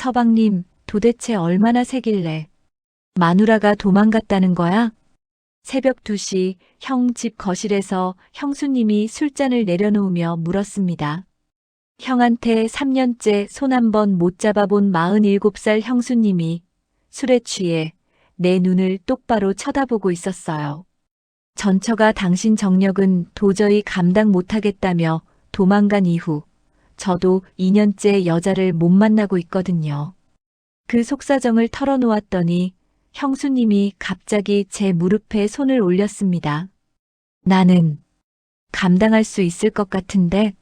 서방님, 도대체 얼마나 새길래 마누라가 도망갔다는 거야? 새벽 2시 형 집 거실에서 형수님이 술잔을 내려놓으며 물었습니다. 형한테 3년째 손 한 번 못 잡아본 47살 형수님이 술에 취해 내 눈을 똑바로 쳐다보고 있었어요. 전처가 당신 정력은 도저히 감당 못하겠다며 도망간 이후 저도 2년째 여자를 못 만나고 있거든요. 그 속사정을 털어놓았더니 형수님이 갑자기 제 무릎에 손을 올렸습니다. 나는 감당할 수 있을 것 같은데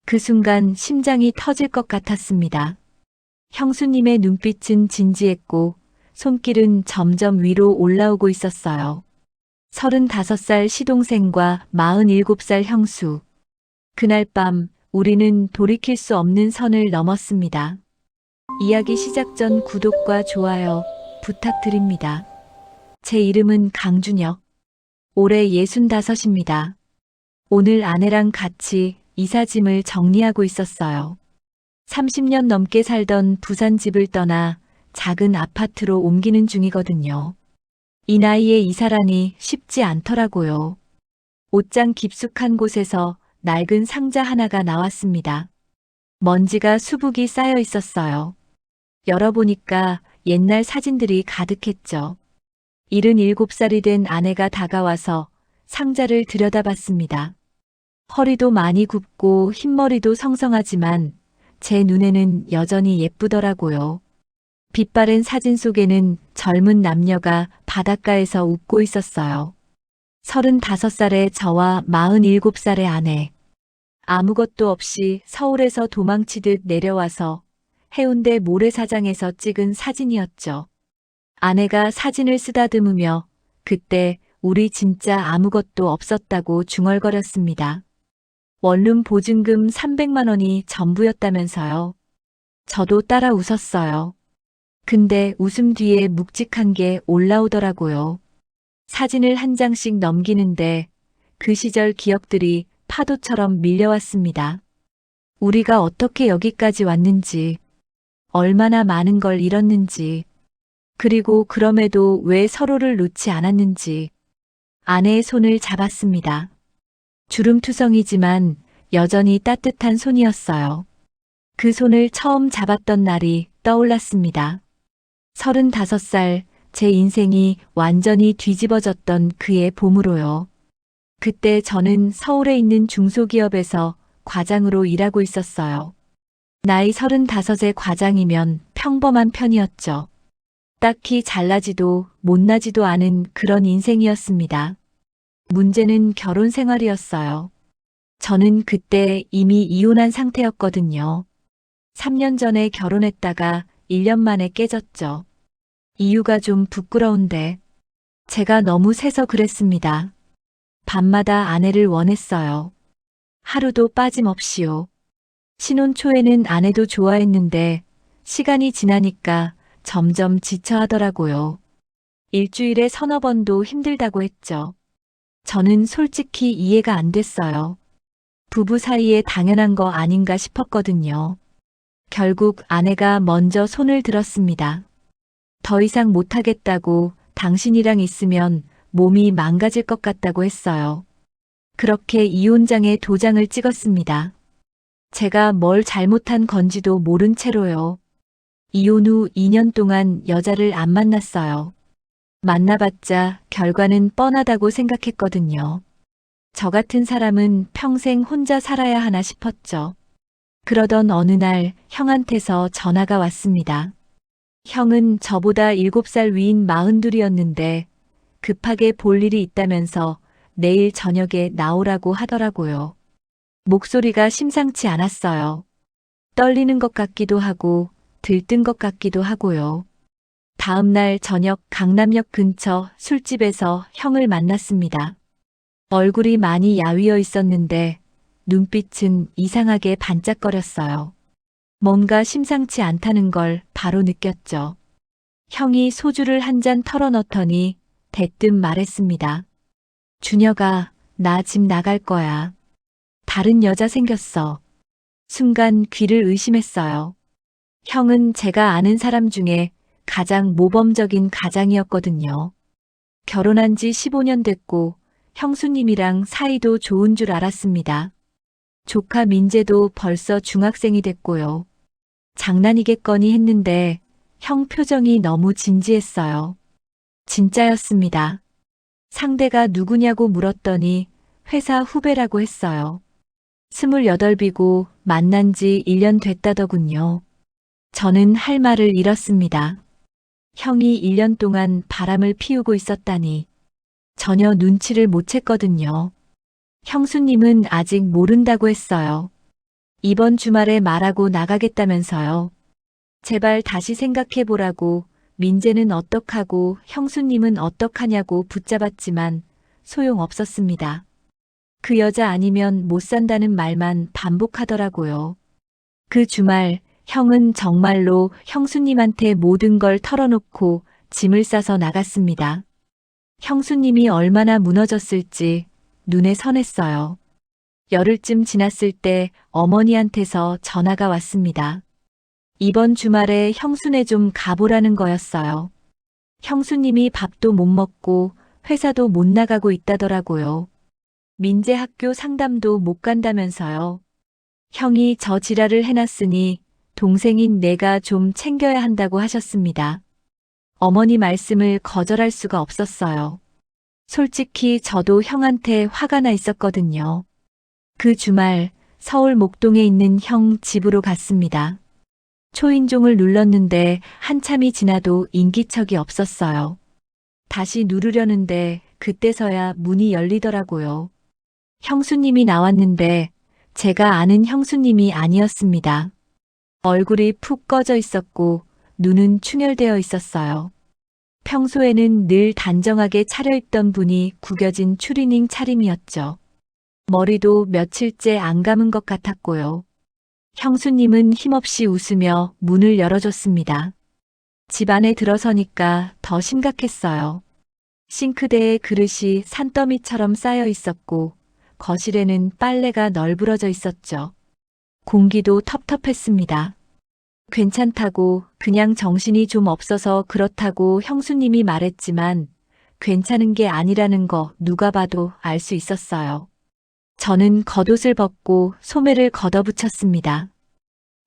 그 순간 심장이 터질 것 같았습니다. 형수님의 눈빛은 진지했고 손길은 점점 위로 올라오고 있었어요. 35살 시동생과 47살 형수. 그날 밤 우리는 돌이킬 수 없는 선을 넘었습니다. 이야기 시작 전 구독과 좋아요 부탁드립니다. 제 이름은 강준혁. 올해 65입니다. 오늘 아내랑 같이 이사짐을 정리하고 있었어요. 30년 넘게 살던 부산 집을 떠나 작은 아파트로 옮기는 중이거든요. 이 나이에 이사라니 쉽지 않더라고요. 옷장 깊숙한 곳에서 낡은 상자 하나가 나왔습니다. 먼지가 수북이 쌓여 있었어요. 열어보니까 옛날 사진들이 가득했죠. 77살이 된 아내가 다가와서 상자를 들여다봤습니다. 허리도 많이 굽고 흰머리도 성성하지만 제 눈에는 여전히 예쁘더라고요. 빛바랜 사진 속에는 젊은 남녀가 바닷가에서 웃고 있었어요. 35살의 저와 47살의 아내. 아무것도 없이 서울에서 도망치듯 내려와서 해운대 모래사장에서 찍은 사진이었죠. 아내가 사진을 쓰다듬으며 그때 우리 진짜 아무것도 없었다고 중얼거렸습니다. 원룸 보증금 300만 원이 전부였다면서요. 저도 따라 웃었어요. 근데 웃음 뒤에 묵직한 게 올라오더라고요. 사진을 한 장씩 넘기는데 그 시절 기억들이 파도처럼 밀려왔습니다. 우리가 어떻게 여기까지 왔는지, 얼마나 많은 걸 잃었는지, 그리고 그럼에도 왜 서로를 놓지 않았는지. 아내의 손을 잡았습니다. 주름투성이지만 여전히 따뜻한 손이었어요. 그 손을 처음 잡았던 날이 떠올랐습니다. 35살, 제 인생이 완전히 뒤집어졌던 그의 봄으로요. 그때 저는 서울에 있는 중소기업에서 과장으로 일하고 있었어요. 나이 35의 과장이면 평범한 편이었죠. 딱히 잘나지도 못나지도 않은 그런 인생이었습니다. 문제는 결혼 생활이었어요. 저는 그때 이미 이혼한 상태였거든요. 3년 전에 결혼했다가 1년 만에 깨졌죠. 이유가 좀 부끄러운데 제가 너무 세서 그랬습니다. 밤마다 아내를 원했어요. 하루도 빠짐없이요. 신혼 초에는 아내도 좋아했는데 시간이 지나니까 점점 지쳐하더라고요. 일주일에 서너 번도 힘들다고 했죠. 저는 솔직히 이해가 안 됐어요. 부부 사이에 당연한 거 아닌가 싶었거든요. 결국 아내가 먼저 손을 들었습니다. 더 이상 못하겠다고, 당신이랑 있으면 몸이 망가질 것 같다고 했어요. 그렇게 이혼장에 도장을 찍었습니다. 제가 뭘 잘못한 건지도 모른 채로요. 이혼 후 2년 동안 여자를 안 만났어요. 만나봤자 결과는 뻔하다고 생각했거든요. 저 같은 사람은 평생 혼자 살아야 하나 싶었죠. 그러던 어느 날 형한테서 전화가 왔습니다. 형은 저보다 7살 위인 42이었는데 급하게 볼 일이 있다면서 내일 저녁에 나오라고 하더라고요. 목소리가 심상치 않았어요. 떨리는 것 같기도 하고 들뜬 것 같기도 하고요. 다음 날 저녁 강남역 근처 술집에서 형을 만났습니다. 얼굴이 많이 야위어 있었는데 눈빛은 이상하게 반짝거렸어요. 뭔가 심상치 않다는 걸 바로 느꼈죠. 형이 소주를 한 잔 털어넣더니 대뜸 말했습니다. 준혁아, 나 집 나갈 거야. 다른 여자 생겼어. 순간 귀를 의심했어요. 형은 제가 아는 사람 중에 가장 모범적인 가장이었거든요. 결혼한 지 15년 됐고 형수님이랑 사이도 좋은 줄 알았습니다. 조카 민재도 벌써 중학생이 됐고요. 장난이겠거니 했는데 형 표정이 너무 진지했어요. 진짜였습니다. 상대가 누구냐고 물었더니 회사 후배라고 했어요. 28이고 만난 지 1년 됐다더군요. 저는 할 말을 잃었습니다. 형이 1년 동안 바람을 피우고 있었다니 전혀 눈치를 못 챘거든요. 형수님은 아직 모른다고 했어요. 이번 주말에 말하고 나가겠다면서요. 제발 다시 생각해보라고 민재는 어떡하고 형수님은 어떡하냐고 붙잡았지만 소용없었습니다. 그 여자 아니면 못 산다는 말만 반복하더라고요. 그 주말 형은 정말로 형수님한테 모든 걸 털어놓고 짐을 싸서 나갔습니다. 형수님이 얼마나 무너졌을지 눈에 선했어요. 열흘쯤 지났을 때 어머니한테서 전화가 왔습니다. 이번 주말에 형수네 좀 가보라는 거였어요. 형수님이 밥도 못 먹고 회사도 못 나가고 있다더라고요. 민재 학교 상담도 못 간다면서요. 형이 저 지랄을 해놨으니 동생인 내가 좀 챙겨야 한다고 하셨습니다. 어머니 말씀을 거절할 수가 없었어요. 솔직히 저도 형한테 화가 나 있었거든요. 그 주말 서울 목동에 있는 형 집으로 갔습니다. 초인종을 눌렀는데 한참이 지나도 인기척이 없었어요. 다시 누르려는데 그때서야 문이 열리더라고요. 형수님이 나왔는데 제가 아는 형수님이 아니었습니다. 얼굴이 푹 꺼져 있었고 눈은 충혈되어 있었어요. 평소에는 늘 단정하게 차려입던 분이 구겨진 추리닝 차림이었죠. 머리도 며칠째 안 감은 것 같았고요. 형수님은 힘없이 웃으며 문을 열어줬습니다. 집 안에 들어서니까 더 심각했어요. 싱크대에 그릇이 산더미처럼 쌓여 있었고 거실에는 빨래가 널브러져 있었죠. 공기도 텁텁했습니다. 괜찮다고 그냥 정신이 좀 없어서 그렇다고 형수님이 말했지만 괜찮은 게 아니라는 거 누가 봐도 알 수 있었어요. 저는 겉옷을 벗고 소매를 걷어붙였습니다.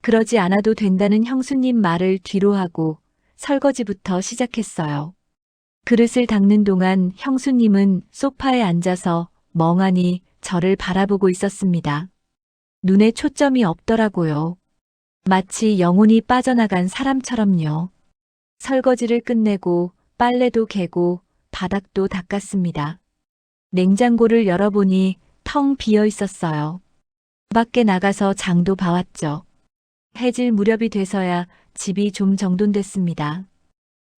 그러지 않아도 된다는 형수님 말을 뒤로 하고 설거지부터 시작했어요. 그릇을 닦는 동안 형수님은 소파에 앉아서 멍하니 저를 바라보고 있었습니다. 눈에 초점이 없더라고요. 마치 영혼이 빠져나간 사람처럼요. 설거지를 끝내고 빨래도 개고 바닥도 닦았습니다. 냉장고를 열어보니 텅 비어 있었어요. 밖에 나가서 장도 봐왔죠. 해질 무렵이 돼서야 집이 좀 정돈됐습니다.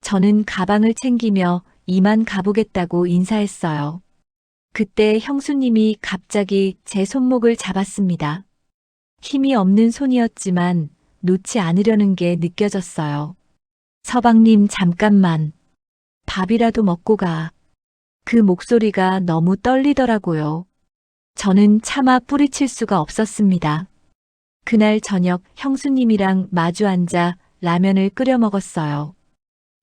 저는 가방을 챙기며 이만 가보겠다고 인사했어요. 그때 형수님이 갑자기 제 손목을 잡았습니다. 힘이 없는 손이었지만 놓지 않으려는 게 느껴졌어요. 서방님 잠깐만. 밥이라도 먹고 가. 그 목소리가 너무 떨리더라고요. 저는 차마 뿌리칠 수가 없었습니다. 그날 저녁 형수님이랑 마주 앉아 라면을 끓여 먹었어요.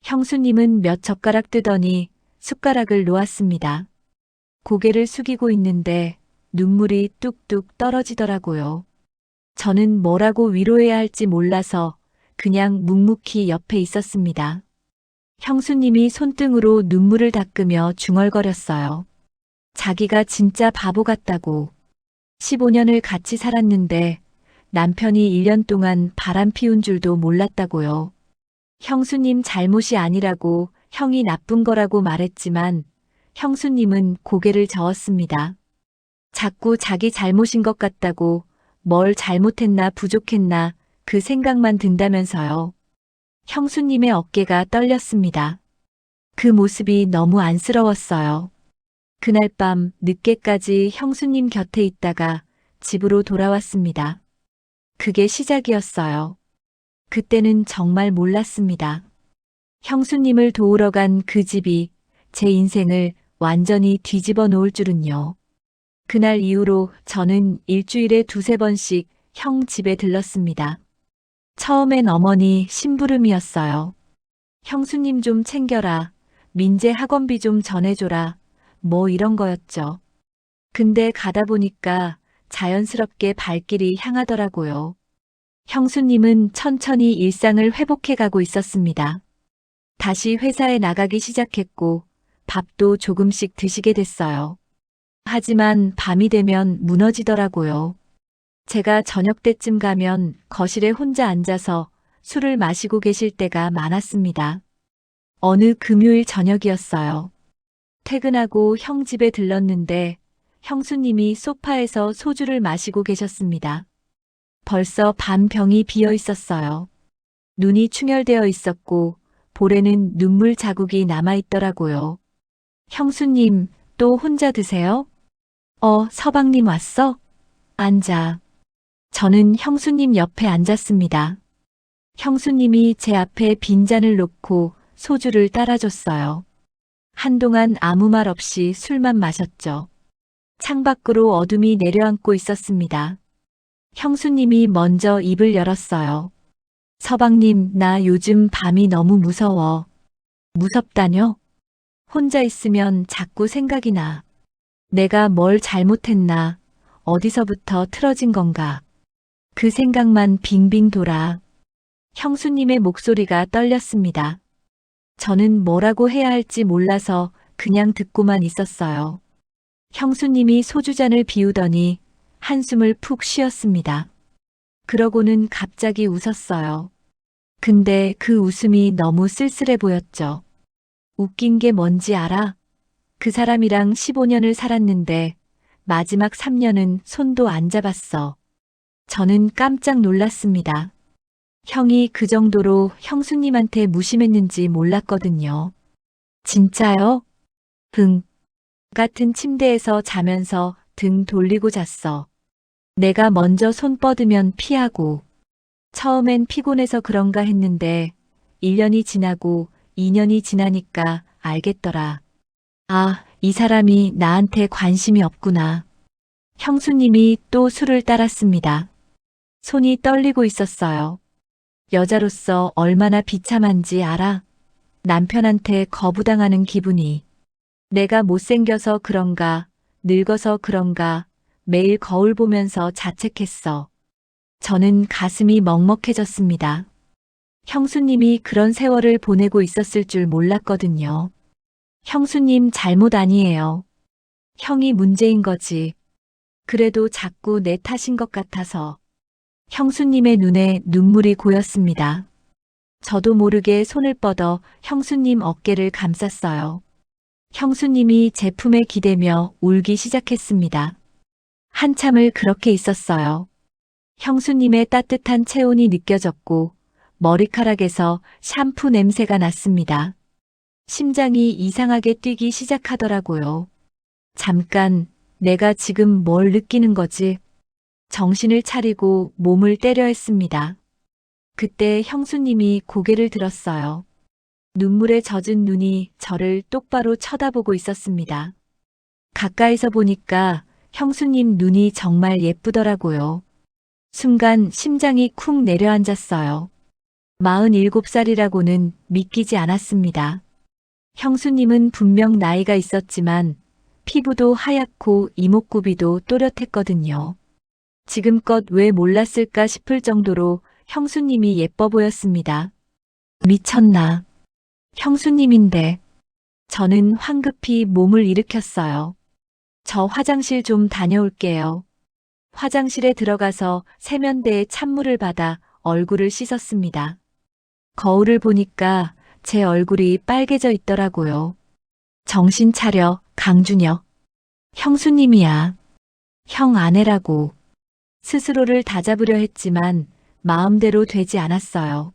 형수님은 몇 젓가락 뜨더니 숟가락을 놓았습니다. 고개를 숙이고 있는데 눈물이 뚝뚝 떨어지더라고요. 저는 뭐라고 위로해야 할지 몰라서 그냥 묵묵히 옆에 있었습니다. 형수님이 손등으로 눈물을 닦으며 중얼거렸어요. 자기가 진짜 바보 같다고. 15년을 같이 살았는데 남편이 1년 동안 바람 피운 줄도 몰랐다고요. 형수님 잘못이 아니라고 형이 나쁜 거라고 말했지만 형수님은 고개를 저었습니다. 자꾸 자기 잘못인 것 같다고 뭘 잘못했나 부족했나 그 생각만 든다면서요. 형수님의 어깨가 떨렸습니다. 그 모습이 너무 안쓰러웠어요. 그날 밤 늦게까지 형수님 곁에 있다가 집으로 돌아왔습니다. 그게 시작이었어요. 그때는 정말 몰랐습니다. 형수님을 도우러 간 그 집이 제 인생을 완전히 뒤집어 놓을 줄은요. 그날 이후로 저는 일주일에 두세 번씩 형 집에 들렀습니다. 처음엔 어머니 심부름이었어요. 형수님 좀 챙겨라. 민재 학원비 좀 전해줘라. 뭐 이런 거였죠. 근데 가다 보니까 자연스럽게 발길이 향하더라고요. 형수님은 천천히 일상을 회복해 가고 있었습니다. 다시 회사에 나가기 시작했고 밥도 조금씩 드시게 됐어요. 하지만 밤이 되면 무너지더라고요. 제가 저녁 때쯤 가면 거실에 혼자 앉아서 술을 마시고 계실 때가 많았습니다. 어느 금요일 저녁이었어요. 퇴근하고 형 집에 들렀는데 형수님이 소파에서 소주를 마시고 계셨습니다. 벌써 반 병이 비어 있었어요. 눈이 충혈되어 있었고 볼에는 눈물 자국이 남아 있더라고요. 형수님, 또 혼자 드세요? 서방님 왔어? 앉아. 저는 형수님 옆에 앉았습니다. 형수님이 제 앞에 빈잔을 놓고 소주를 따라줬어요. 한동안 아무 말 없이 술만 마셨죠. 창밖으로 어둠이 내려앉고 있었습니다. 형수님이 먼저 입을 열었어요. 서방님, 나 요즘 밤이 너무 무서워. 무섭다뇨? 혼자 있으면 자꾸 생각이 나. 내가 뭘 잘못했나? 어디서부터 틀어진 건가? 그 생각만 빙빙 돌아. 형수님의 목소리가 떨렸습니다. 저는 뭐라고 해야 할지 몰라서 그냥 듣고만 있었어요. 형수님이 소주잔을 비우더니 한숨을 푹 쉬었습니다. 그러고는 갑자기 웃었어요. 근데 그 웃음이 너무 쓸쓸해 보였죠. 웃긴 게 뭔지 알아? 그 사람이랑 15년을 살았는데 마지막 3년은 손도 안 잡았어. 저는 깜짝 놀랐습니다. 형이 그 정도로 형수님한테 무심했는지 몰랐거든요. 진짜요? 응. 같은 침대에서 자면서 등 돌리고 잤어. 내가 먼저 손 뻗으면 피하고. 처음엔 피곤해서 그런가 했는데 1년이 지나고 2년이 지나니까 알겠더라. 아, 이 사람이 나한테 관심이 없구나. 형수님이 또 술을 따랐습니다. 손이 떨리고 있었어요. 여자로서 얼마나 비참한지 알아? 남편한테 거부당하는 기분이. 내가 못생겨서 그런가, 늙어서 그런가, 매일 거울 보면서 자책했어. 저는 가슴이 먹먹해졌습니다. 형수님이 그런 세월을 보내고 있었을 줄 몰랐거든요. 형수님 잘못 아니에요. 형이 문제인 거지. 그래도 자꾸 내 탓인 것 같아서. 형수님의 눈에 눈물이 고였습니다. 저도 모르게 손을 뻗어 형수님 어깨를 감쌌어요. 형수님이 제품에 기대며 울기 시작했습니다. 한참을 그렇게 있었어요. 형수님의 따뜻한 체온이 느껴졌고 머리카락에서 샴푸 냄새가 났습니다. 심장이 이상하게 뛰기 시작하더라고요. 잠깐, 내가 지금 뭘 느끼는 거지? 정신을 차리고 몸을 때려 했습니다. 그때 형수님이 고개를 들었어요. 눈물에 젖은 눈이 저를 똑바로 쳐다보고 있었습니다. 가까이서 보니까 형수님 눈이 정말 예쁘더라고요. 순간 심장이 쿵 내려앉았어요. 47살이라고는 믿기지 않았습니다. 형수님은 분명 나이가 있었지만 피부도 하얗고 이목구비도 또렷했거든요. 지금껏 왜 몰랐을까 싶을 정도로 형수님이 예뻐 보였습니다. 미쳤나. 형수님인데. 저는 황급히 몸을 일으켰어요. 저 화장실 좀 다녀올게요. 화장실에 들어가서 세면대에 찬물을 받아 얼굴을 씻었습니다. 거울을 보니까 제 얼굴이 빨개져 있더라고요. 정신 차려, 강준혁. 형수님이야. 형 아내라고. 스스로를 다잡으려 했지만 마음대로 되지 않았어요.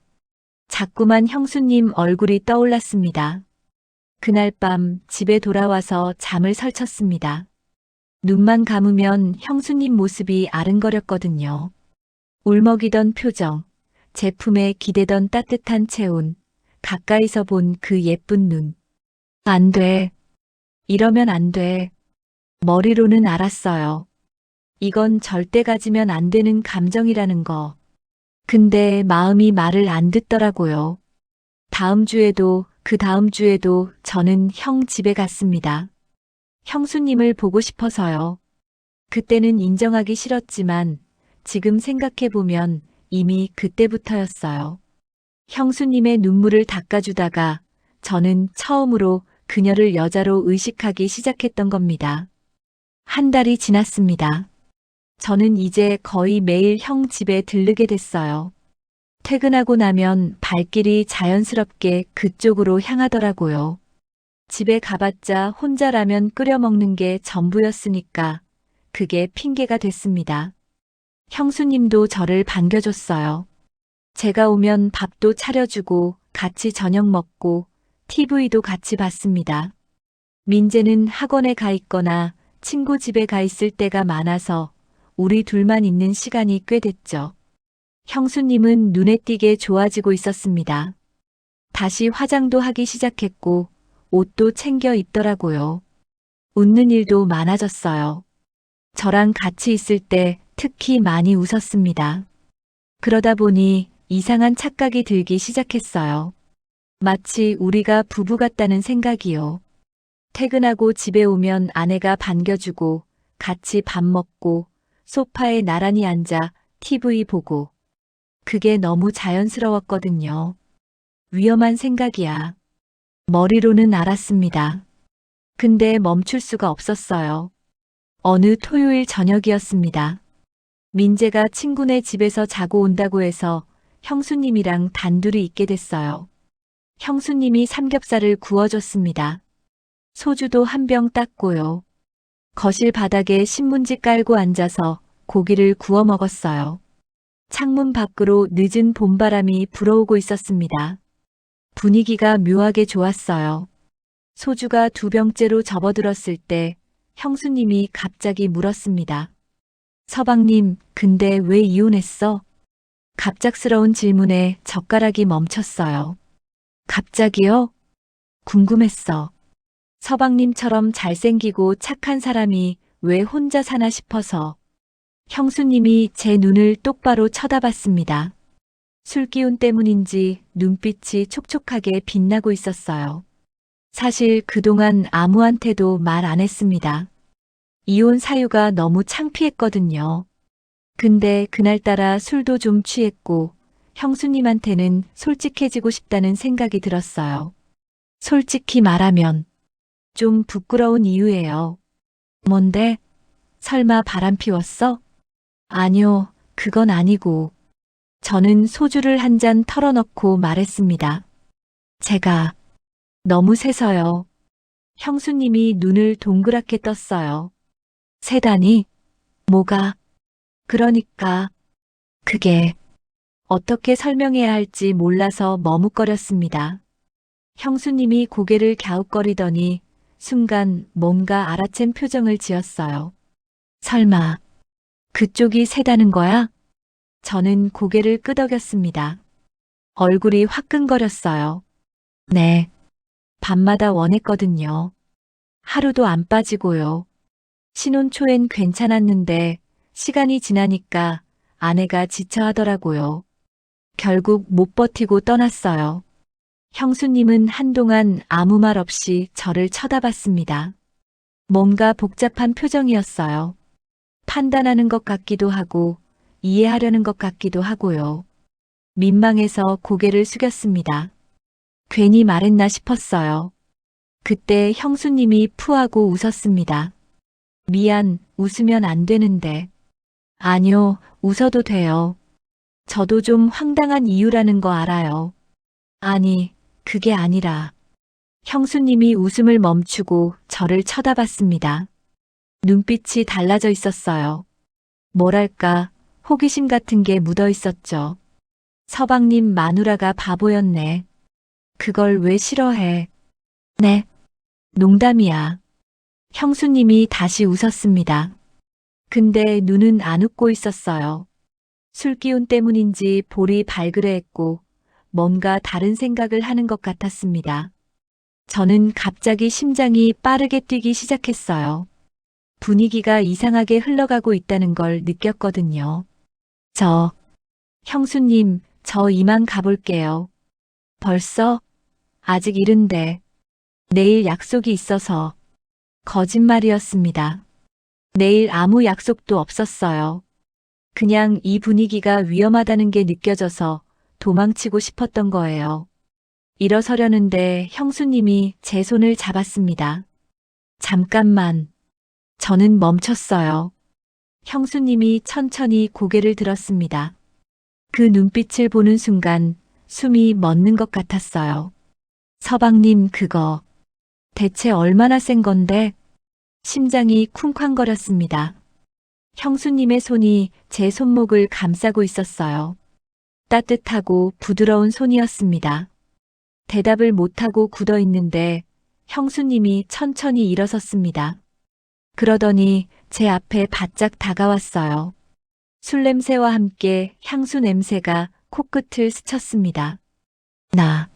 자꾸만 형수님 얼굴이 떠올랐습니다. 그날 밤 집에 돌아와서 잠을 설쳤습니다. 눈만 감으면 형수님 모습이 아른거렸거든요. 울먹이던 표정, 제품에 기대던 따뜻한 체온, 가까이서 본 그 예쁜 눈. 안 돼. 이러면 안 돼. 머리로는 알았어요. 이건 절대 가지면 안 되는 감정이라는 거. 근데 마음이 말을 안 듣더라고요. 다음 주에도 그 다음 주에도 저는 형 집에 갔습니다. 형수님을 보고 싶어서요. 그때는 인정하기 싫었지만 지금 생각해보면 이미 그때부터였어요. 형수님의 눈물을 닦아주다가 저는 처음으로 그녀를 여자로 의식하기 시작했던 겁니다. 한 달이 지났습니다. 저는 이제 거의 매일 형 집에 들르게 됐어요. 퇴근하고 나면 발길이 자연스럽게 그쪽으로 향하더라고요. 집에 가봤자 혼자 라면 끓여 먹는 게 전부였으니까 그게 핑계가 됐습니다. 형수님도 저를 반겨줬어요. 제가 오면 밥도 차려주고 같이 저녁 먹고 TV도 같이 봤습니다. 민재는 학원에 가 있거나 친구 집에 가 있을 때가 많아서 우리 둘만 있는 시간이 꽤 됐죠. 형수님은 눈에 띄게 좋아지고 있었습니다. 다시 화장도 하기 시작했고 옷도 챙겨 입더라고요. 웃는 일도 많아졌어요. 저랑 같이 있을 때 특히 많이 웃었습니다. 그러다 보니 이상한 착각이 들기 시작했어요. 마치 우리가 부부 같다는 생각이요. 퇴근하고 집에 오면 아내가 반겨주고 같이 밥 먹고 소파에 나란히 앉아 TV 보고 그게 너무 자연스러웠거든요. 위험한 생각이야. 머리로는 알았습니다. 근데 멈출 수가 없었어요. 어느 토요일 저녁이었습니다. 민재가 친구네 집에서 자고 온다고 해서 형수님이랑 단둘이 있게 됐어요. 형수님이 삼겹살을 구워줬습니다. 소주도 한 병 땄고요. 거실 바닥에 신문지 깔고 앉아서 고기를 구워 먹었어요. 창문 밖으로 늦은 봄바람이 불어오고 있었습니다. 분위기가 묘하게 좋았어요. 소주가 2병째로 접어들었을 때 형수님이 갑자기 물었습니다. 서방님, 근데 왜 이혼했어? 갑작스러운 질문에 젓가락이 멈췄어요. 갑자기요? 궁금했어. 서방님처럼 잘생기고 착한 사람이 왜 혼자 사나 싶어서. 형수님이 제 눈을 똑바로 쳐다봤습니다. 술기운 때문인지 눈빛이 촉촉하게 빛나고 있었어요. 사실 그동안 아무한테도 말 안 했습니다. 이혼 사유가 너무 창피했거든요. 근데 그날따라 술도 좀 취했고 형수님한테는 솔직해지고 싶다는 생각이 들었어요. 솔직히 말하면 좀 부끄러운 이유예요. 뭔데? 설마 바람 피웠어? 아니요, 그건 아니고. 저는 소주를 한 잔 털어넣고 말했습니다. 제가 너무 세서요. 형수님이 눈을 동그랗게 떴어요. 세다니? 뭐가? 그러니까 그게 어떻게 설명해야 할지 몰라서 머뭇거렸습니다. 형수님이 고개를 갸웃거리더니 순간 뭔가 알아챈 표정을 지었어요. 설마 그쪽이 세다는 거야? 저는 고개를 끄덕였습니다. 얼굴이 화끈거렸어요. 네. 밤마다 원했거든요. 하루도 안 빠지고요. 신혼 초엔 괜찮았는데 시간이 지나니까 아내가 지쳐하더라고요. 결국 못 버티고 떠났어요. 형수님은 한동안 아무 말 없이 저를 쳐다봤습니다. 뭔가 복잡한 표정이었어요. 판단하는 것 같기도 하고 이해하려는 것 같기도 하고요. 민망해서 고개를 숙였습니다. 괜히 말했나 싶었어요. 그때 형수님이 푸하고 웃었습니다. 미안, 웃으면 안 되는데. 아니요, 웃어도 돼요. 저도 좀 황당한 이유라는 거 알아요. 아니, 그게 아니라. 형수님이 웃음을 멈추고 저를 쳐다봤습니다. 눈빛이 달라져 있었어요. 뭐랄까, 호기심 같은 게 묻어 있었죠. 서방님 마누라가 바보였네. 그걸 왜 싫어해? 네, 농담이야. 형수님이 다시 웃었습니다. 근데 눈은 안 웃고 있었어요. 술기운 때문인지 볼이 발그레했고 뭔가 다른 생각을 하는 것 같았습니다. 저는 갑자기 심장이 빠르게 뛰기 시작했어요. 분위기가 이상하게 흘러가고 있다는 걸 느꼈거든요. 저 형수님, 저 이만 가볼게요. 벌써? 아직 이른데. 내일 약속이 있어서. 거짓말이었습니다. 내일 아무 약속도 없었어요. 그냥 이 분위기가 위험하다는 게 느껴져서 도망치고 싶었던 거예요. 일어서려는데 형수님이 제 손을 잡았습니다. 잠깐만. 저는 멈췄어요. 형수님이 천천히 고개를 들었습니다. 그 눈빛을 보는 순간 숨이 멎는 것 같았어요. 서방님, 그거 대체 얼마나 센 건데? 심장이 쿵쾅거렸습니다. 형수님의 손이 제 손목을 감싸고 있었어요. 따뜻하고 부드러운 손이었습니다. 대답을 못하고 굳어 있는데 형수님이 천천히 일어섰습니다. 그러더니 제 앞에 바짝 다가왔어요. 술 냄새와 함께 향수 냄새가 코끝을 스쳤습니다. 나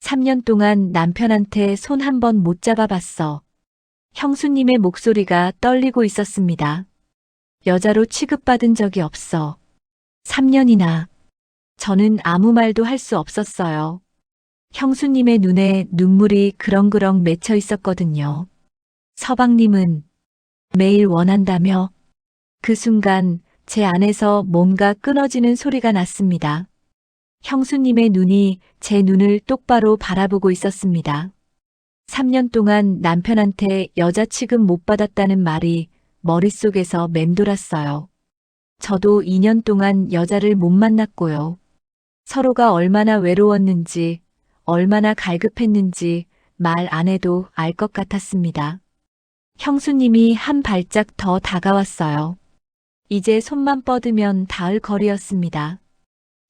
3년 동안 남편한테 손 한 번 못 잡아봤어. 형수님의 목소리가 떨리고 있었습니다. 여자로 취급받은 적이 없어. 3년이나. 저는 아무 말도 할 수 없었어요. 형수님의 눈에 눈물이 그렁그렁 맺혀 있었거든요. 서방님은 매일 원한다며? 그 순간 제 안에서 뭔가 끊어지는 소리가 났습니다. 형수님의 눈이 제 눈을 똑바로 바라보고 있었습니다. 3년 동안 남편한테 여자 취급 못 받았다는 말이 머릿속에서 맴돌았어요. 저도 2년 동안 여자를 못 만났고요. 서로가 얼마나 외로웠는지, 얼마나 갈급했는지 말 안 해도 알 것 같았습니다. 형수님이 한 발짝 더 다가왔어요. 이제 손만 뻗으면 닿을 거리였습니다.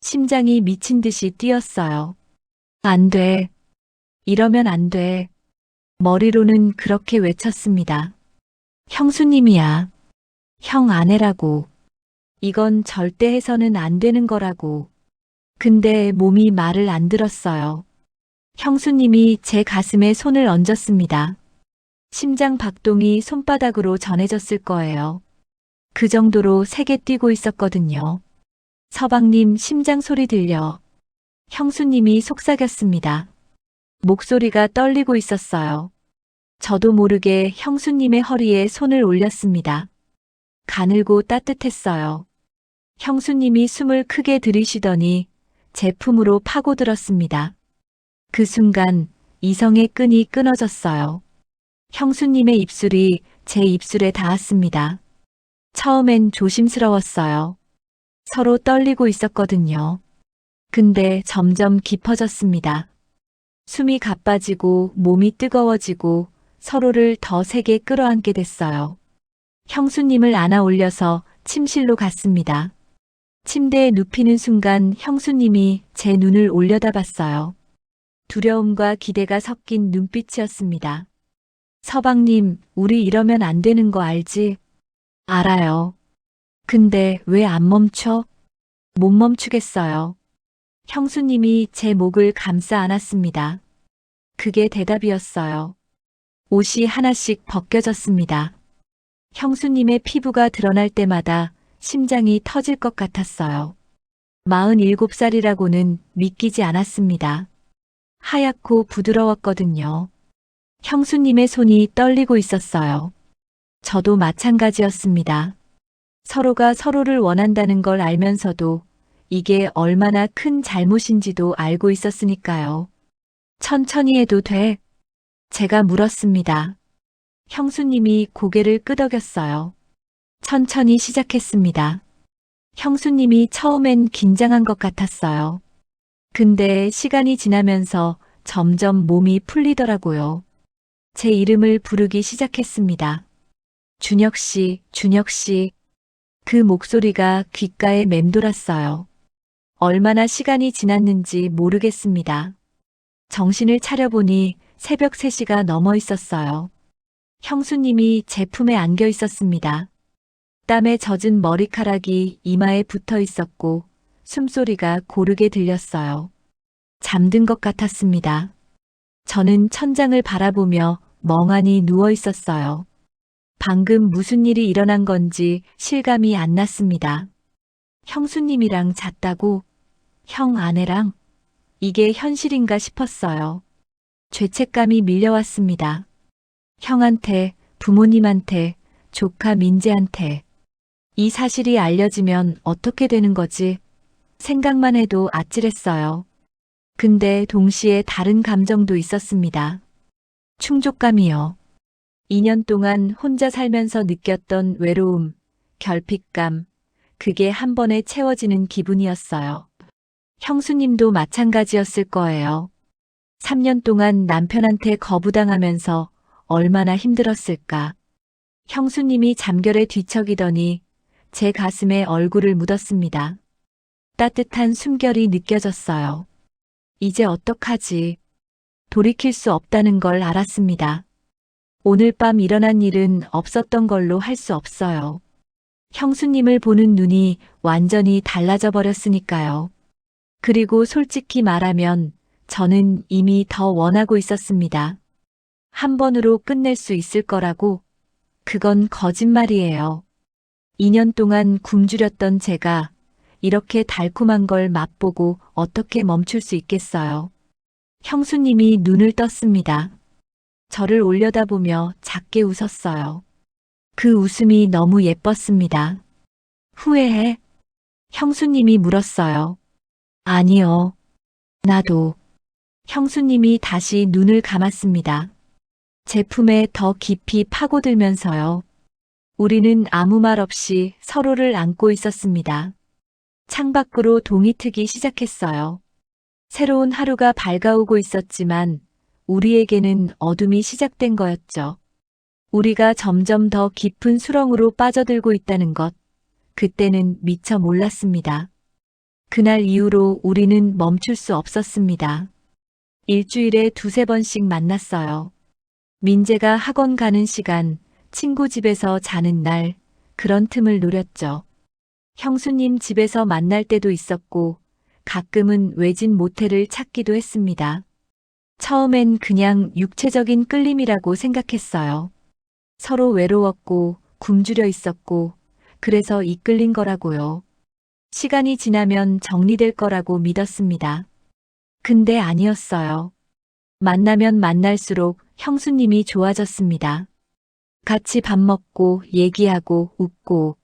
심장이 미친 듯이 뛰었어요. 안 돼. 이러면 안 돼. 머리로는 그렇게 외쳤습니다. 형수님이야. 형 아내라고. 이건 절대 해서는 안 되는 거라고. 근데 몸이 말을 안 들었어요. 형수님이 제 가슴에 손을 얹었습니다. 심장 박동이 손바닥으로 전해졌을 거예요. 그 정도로 세게 뛰고 있었거든요. 서방님, 심장 소리 들려. 형수님이 속삭였습니다. 목소리가 떨리고 있었어요. 저도 모르게 형수님의 허리에 손을 올렸습니다. 가늘고 따뜻했어요. 형수님이 숨을 크게 들이쉬더니 제 품으로 파고들었습니다. 그 순간 이성의 끈이 끊어졌어요. 형수님의 입술이 제 입술에 닿았습니다. 처음엔 조심스러웠어요. 서로 떨리고 있었거든요. 근데 점점 깊어졌습니다. 숨이 가빠지고 몸이 뜨거워지고 서로를 더 세게 끌어안게 됐어요. 형수님을 안아 올려서 침실로 갔습니다. 침대에 눕히는 순간 형수님이 제 눈을 올려다봤어요. 두려움과 기대가 섞인 눈빛이었습니다. 서방님, 우리 이러면 안 되는 거 알지? 알아요. 근데 왜 안 멈춰? 못 멈추겠어요. 형수님이 제 목을 감싸 안았습니다. 그게 대답이었어요. 옷이 하나씩 벗겨졌습니다. 형수님의 피부가 드러날 때마다 심장이 터질 것 같았어요. 47살이라고는 믿기지 않았습니다. 하얗고 부드러웠거든요. 형수님의 손이 떨리고 있었어요. 저도 마찬가지였습니다. 서로가 서로를 원한다는 걸 알면서도 이게 얼마나 큰 잘못인지도 알고 있었으니까요. 천천히 해도 돼? 제가 물었습니다. 형수님이 고개를 끄덕였어요. 천천히 시작했습니다. 형수님이 처음엔 긴장한 것 같았어요. 근데 시간이 지나면서 점점 몸이 풀리더라고요. 제 이름을 부르기 시작했습니다. 준혁 씨, 준혁 씨. 그 목소리가 귓가에 맴돌았어요. 얼마나 시간이 지났는지 모르겠습니다. 정신을 차려보니 새벽 3시가 넘어 있었어요. 형수님이 제 품에 안겨 있었습니다. 땀에 젖은 머리카락이 이마에 붙어 있었고 숨소리가 고르게 들렸어요. 잠든 것 같았습니다. 저는 천장을 바라보며 멍하니 누워 있었어요. 방금 무슨 일이 일어난 건지 실감이 안 났습니다. 형수님이랑 잤다고? 형 아내랑? 이게 현실인가 싶었어요. 죄책감이 밀려왔습니다. 형한테, 부모님한테, 조카 민재한테. 이 사실이 알려지면 어떻게 되는 거지? 생각만 해도 아찔했어요. 근데 동시에 다른 감정도 있었습니다. 충족감이요. 2년 동안 혼자 살면서 느꼈던 외로움, 결핍감, 그게 한 번에 채워지는 기분이었어요. 형수님도 마찬가지였을 거예요. 3년 동안 남편한테 거부당하면서 얼마나 힘들었을까. 형수님이 잠결에 뒤척이더니 제 가슴에 얼굴을 묻었습니다. 따뜻한 숨결이 느껴졌어요. 이제 어떡하지? 돌이킬 수 없다는 걸 알았습니다. 오늘 밤 일어난 일은 없었던 걸로 할 수 없어요. 형수님을 보는 눈이 완전히 달라져 버렸으니까요. 그리고 솔직히 말하면 저는 이미 더 원하고 있었습니다. 한 번으로 끝낼 수 있을 거라고. 그건 거짓말이에요. 2년 동안 굶주렸던 제가 이렇게 달콤한 걸 맛보고 어떻게 멈출 수 있겠어요. 형수님이 눈을 떴습니다. 저를 올려다보며 작게 웃었어요. 그 웃음이 너무 예뻤습니다. 후회해? 형수님이 물었어요. 아니요. 나도. 형수님이 다시 눈을 감았습니다. 제 품에 더 깊이 파고들면서요. 우리는 아무 말 없이 서로를 안고 있었습니다. 창밖으로 동이 트기 시작했어요. 새로운 하루가 밝아오고 있었지만 우리에게는 어둠이 시작된 거였죠. 우리가 점점 더 깊은 수렁으로 빠져들고 있다는 것, 그때는 미처 몰랐습니다. 그날 이후로 우리는 멈출 수 없었습니다. 일주일에 두세 번씩 만났어요. 민재가 학원 가는 시간, 친구 집에서 자는 날, 그런 틈을 노렸죠. 형수님 집에서 만날 때도 있었고, 가끔은 외진 모텔을 찾기도 했습니다. 처음엔 그냥 육체적인 끌림이라고 생각했어요. 서로 외로웠고, 굶주려 있었고, 그래서 이끌린 거라고요. 시간이 지나면 정리될 거라고 믿었습니다. 근데 아니었어요. 만나면 만날수록 형수님이 좋아졌습니다. 같이 밥 먹고 얘기하고 웃고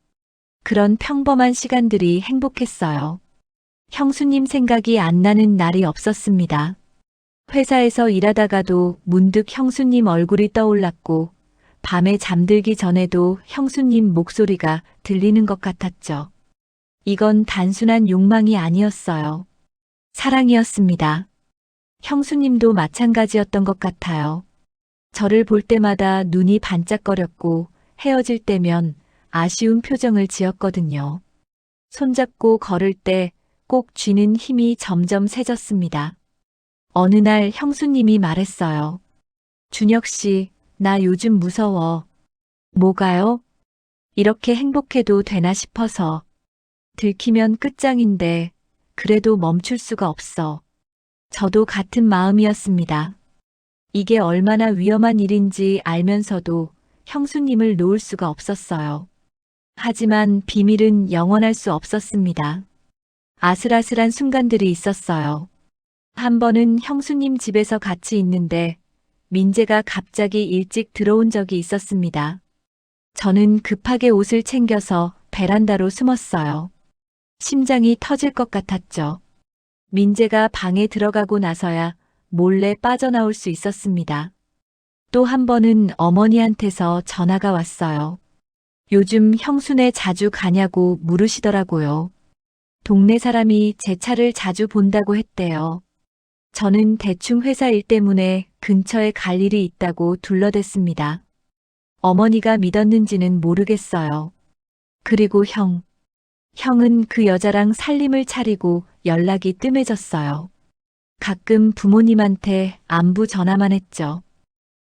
그런 평범한 시간들이 행복했어요. 형수님 생각이 안 나는 날이 없었습니다. 회사에서 일하다가도 문득 형수님 얼굴이 떠올랐고 밤에 잠들기 전에도 형수님 목소리가 들리는 것 같았죠. 이건 단순한 욕망이 아니었어요. 사랑이었습니다. 형수님도 마찬가지였던 것 같아요. 저를 볼 때마다 눈이 반짝거렸고 헤어질 때면 아쉬운 표정을 지었거든요. 손잡고 걸을 때 꼭 쥐는 힘이 점점 세졌습니다. 어느 날 형수님이 말했어요. 준혁 씨, 나 요즘 무서워. 뭐가요? 이렇게 행복해도 되나 싶어서. 들키면 끝장인데 그래도 멈출 수가 없어. 저도 같은 마음이었습니다. 이게 얼마나 위험한 일인지 알면서도 형수님을 놓을 수가 없었어요. 하지만 비밀은 영원할 수 없었습니다. 아슬아슬한 순간들이 있었어요. 한 번은 형수님 집에서 같이 있는데 민재가 갑자기 일찍 들어온 적이 있었습니다. 저는 급하게 옷을 챙겨서 베란다로 숨었어요. 심장이 터질 것 같았죠. 민재가 방에 들어가고 나서야 몰래 빠져나올 수 있었습니다. 또 한 번은 어머니한테서 전화가 왔어요. 요즘 형수네 자주 가냐고 물으시더라고요. 동네 사람이 제 차를 자주 본다고 했대요. 저는 대충 회사 일 때문에 근처에 갈 일이 있다고 둘러댔습니다. 어머니가 믿었는지는 모르겠어요. 그리고 형은 그 여자랑 살림을 차리고 연락이 뜸해졌어요. 가끔 부모님한테 안부 전화만 했죠.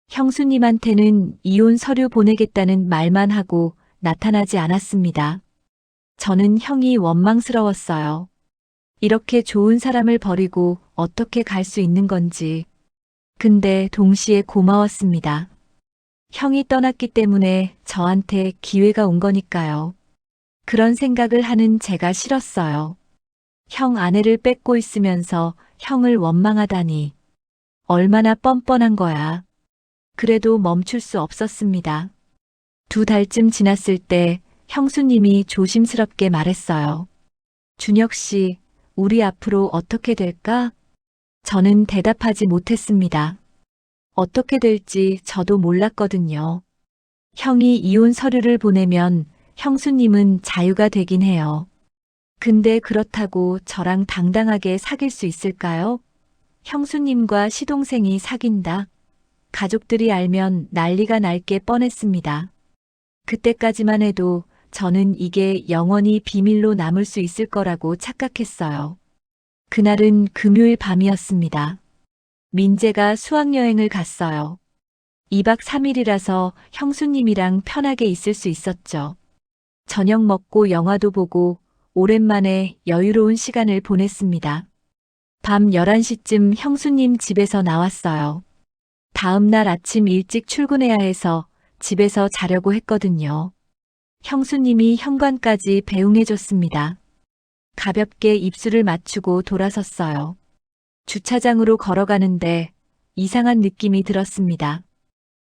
형수님한테는 이혼 서류 보내겠다는 말만 하고 나타나지 않았습니다. 저는 형이 원망스러웠어요. 이렇게 좋은 사람을 버리고 어떻게 갈 수 있는 건지. 근데 동시에 고마웠습니다. 형이 떠났기 때문에 저한테 기회가 온 거니까요. 그런 생각을 하는 제가 싫었어요. 형 아내를 뺏고 있으면서 형을 원망하다니. 얼마나 뻔뻔한 거야. 그래도 멈출 수 없었습니다. 2달쯤 지났을 때 형수님이 조심스럽게 말했어요. 준혁 씨, 우리 앞으로 어떻게 될까? 저는 대답하지 못했습니다. 어떻게 될지 저도 몰랐거든요. 형이 이혼 서류를 보내면 형수님은 자유가 되긴 해요. 근데 그렇다고 저랑 당당하게 사귈 수 있을까요? 형수님과 시동생이 사귄다. 가족들이 알면 난리가 날 게 뻔했습니다. 그때까지만 해도 저는 이게 영원히 비밀로 남을 수 있을 거라고 착각했어요. 그날은 금요일 밤이었습니다. 민재가 수학여행을 갔어요. 2박 3일이라서 형수님이랑 편하게 있을 수 있었죠. 저녁 먹고 영화도 보고 오랜만에 여유로운 시간을 보냈습니다. 밤 11시쯤 형수님 집에서 나왔어요. 다음 날 아침 일찍 출근해야 해서 집에서 자려고 했거든요. 형수님이 현관까지 배웅해줬습니다. 가볍게 입술을 맞추고 돌아섰어요. 주차장으로 걸어가는데 이상한 느낌이 들었습니다.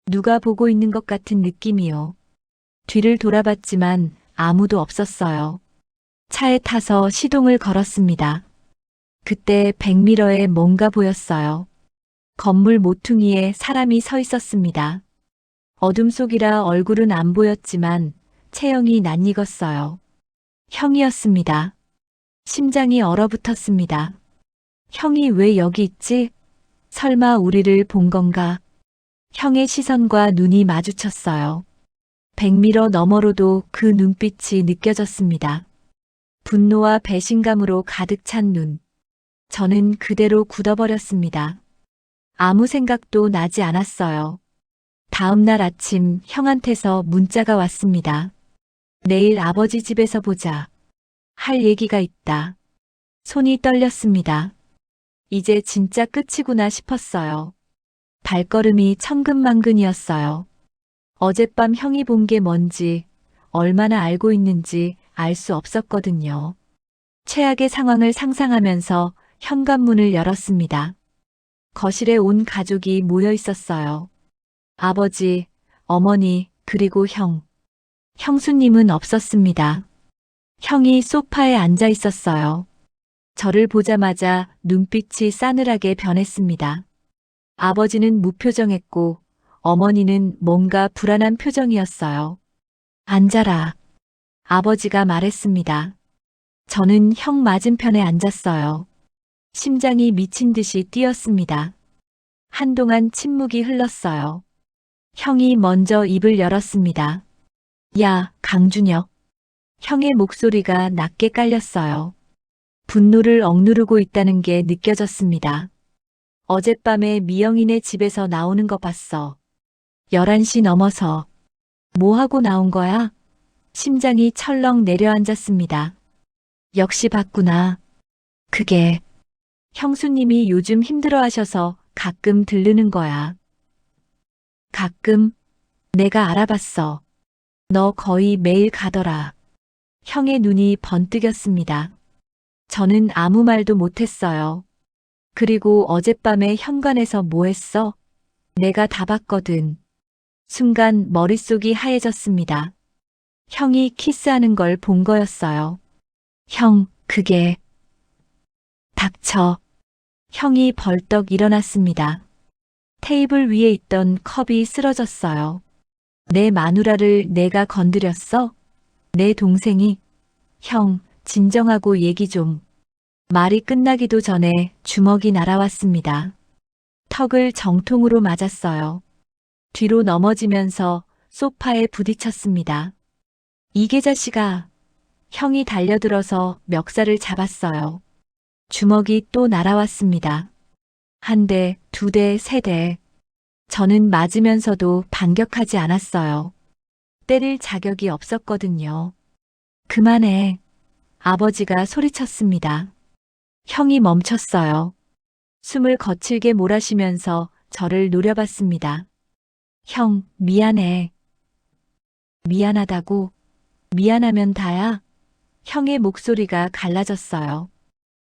누가 보고 있는 것 같은 느낌이요. 뒤를 돌아봤지만 아무도 없었어요. 차에 타서 시동을 걸었습니다. 그때 백미러에 뭔가 보였어요. 건물 모퉁이에 사람이 서 있었습니다. 어둠 속이라 얼굴은 안 보였지만 체형이 낯익었어요. 형이었습니다. 심장이 얼어붙었습니다. 형이 왜 여기 있지? 설마 우리를 본 건가? 형의 시선과 눈이 마주쳤어요. 백미러 너머로도 그 눈빛이 느껴졌습니다. 분노와 배신감으로 가득 찬 눈. 저는 그대로 굳어버렸습니다. 아무 생각도 나지 않았어요. 다음 날 아침 형한테서 문자가 왔습니다. 내일 아버지 집에서 보자. 할 얘기가 있다. 손이 떨렸습니다. 이제 진짜 끝이구나 싶었어요. 발걸음이 천근만근이었어요. 어젯밤 형이 본 게 뭔지, 얼마나 알고 있는지 알 수 없었거든요. 최악의 상황을 상상하면서 현관문을 열었습니다. 거실에 온 가족이 모여 있었어요. 아버지, 어머니, 그리고 형. 형수님은 없었습니다. 형이 소파에 앉아 있었어요. 저를 보자마자 눈빛이 싸늘하게 변했습니다. 아버지는 무표정했고 어머니는 뭔가 불안한 표정이었어요. 앉아라. 아버지가 말했습니다. 저는 형 맞은편에 앉았어요. 심장이 미친 듯이 뛰었습니다. 한동안 침묵이 흘렀어요. 형이 먼저 입을 열었습니다. 야, 강준혁. 형의 목소리가 낮게 깔렸어요. 분노를 억누르고 있다는 게 느껴졌습니다. 어젯밤에 미영이네 집에서 나오는 거 봤어. 11시 넘어서. 뭐 하고 나온 거야? 심장이 철렁 내려앉았습니다. 역시 봤구나. 그게 형수님이 요즘 힘들어하셔서 가끔 들르는 거야. 가끔? 내가 알아봤어. 너 거의 매일 가더라. 형의 눈이 번뜩였습니다. 저는 아무 말도 못했어요. 그리고 어젯밤에 현관에서 뭐 했어? 내가 다 봤거든. 순간 머릿속이 하얘졌습니다. 형이 키스하는 걸 본 거였어요. 형, 그게... 닥쳐. 형이 벌떡 일어났습니다. 테이블 위에 있던 컵이 쓰러졌어요. 내 마누라를 내가 건드렸어? 내 동생이? 형, 진정하고 얘기 좀. 말이 끝나기도 전에 주먹이 날아왔습니다. 턱을 정통으로 맞았어요. 뒤로 넘어지면서 소파에 부딪혔습니다. 이계 자식아. 형이 달려들어서 멱살을 잡았어요. 주먹이 또 날아왔습니다. 한 대, 2대, 3대. 저는 맞으면서도 반격하지 않았어요. 때릴 자격이 없었거든요. 그만해. 아버지가 소리쳤습니다. 형이 멈췄어요. 숨을 거칠게 몰아쉬면서 저를 노려봤습니다. 형, 미안해. 미안하다고? 미안하면 다야? 형의 목소리가 갈라졌어요.